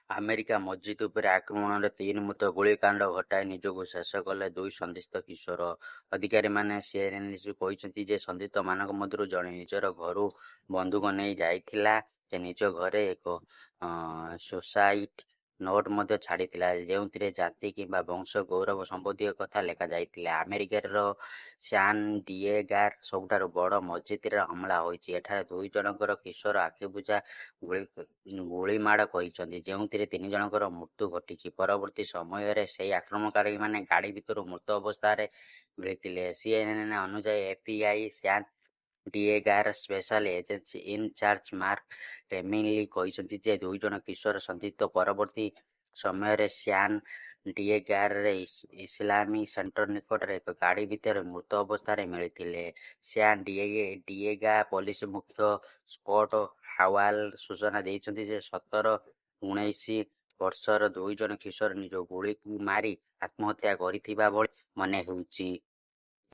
America ମସଜିଦ୍ ଉପରେ ଆକ୍ରମଣରେ 3 ମୃତ, ଗୁଳିକାଣ୍ଡ ଘଟାଇ ନିଜକୁ ଶେଷ କଲେ 2 ସନ୍ଦିଗ୍ଧ କିଶୋର। ଅଧିକାରୀମାନେ ସିଏନ୍ଏନ୍କୁ କହିଛନ୍ତି ଯେ ସନ୍ଦିଗ୍ଧମାନଙ୍କ ମଧ୍ୟରୁ ଜଣେ ନିଜର ଘରୁ ବନ୍ଧୁକ ନେଇ ଯାଇଥିଲା। ସେ ନିଜ ଘରେ ଏକ ସୁସାଇଡ୍ ନୋଟ୍ ମଧ୍ୟ ଛାଡ଼ିଥିଲା, ଯେଉଁଥିରେ ଜାତି କିମ୍ବା ବଂଶ ଗୌରବ ସମ୍ବନ୍ଧୀୟ କଥା ଲେଖାଯାଇଥିଲା। ଆମେରିକାର ସାନ୍ ଡିଏଗୋର ସବୁଠାରୁ ବଡ଼ ମସଜିଦରେ ହମଲା ହୋଇଛି। ଏଠାରେ 2 ଜଣଙ୍କର କିଶୋର ଆଖିବୁଜା ଗୁଳିମାଡ଼ କରିଛନ୍ତି, ଯେଉଁଥିରେ 3 ଜଣଙ୍କର ମୃତ୍ୟୁ ଘଟିଛି। ପରବର୍ତ୍ତୀ ସମୟରେ ସେହି ଆକ୍ରମଣକାରୀମାନେ ଗାଡ଼ି ଭିତରୁ ମୃତ ଅବସ୍ଥାରେ ମିଳିଥିଲେ। ସିଏନ୍ଏନ୍ ଅନୁଯାୟୀ ଏଫ୍ବିଆଇ ସାନ୍ ଡିଏଗୋର ସ୍ପେଶାଲ ଏଜେନ୍ସି ଇନ୍ଚାର୍ଜ ମାର୍କ ଟେମିଲି କହିଛନ୍ତି ଯେ 2 ଜଣ କିଶୋର ସନ୍ଦିଗ୍ଧ ପରବର୍ତ୍ତୀ ସମୟରେ ସାନ୍ ଡିଏଗୋର ଇସଲାମୀ ସେଣ୍ଟର ନିକଟରେ ଏକ ଗାଡ଼ି ଭିତରେ ମୃତ ଅବସ୍ଥାରେ ମିଳିଥିଲେ। ସାନ୍ ଡିଏଗୋ ପୋଲିସ ମୁଖ୍ୟ ସ୍କଟ୍ ହାୱାଲ୍ ସୂଚନା ଦେଇଛନ୍ତି ଯେ 17-19 ବର୍ଷର 2 ଜଣ କିଶୋର ନିଜକୁ ଗୁଳି ମାରି ଆତ୍ମହତ୍ୟା କରିଥିବା ଭଳି ମନେ ହେଉଛି।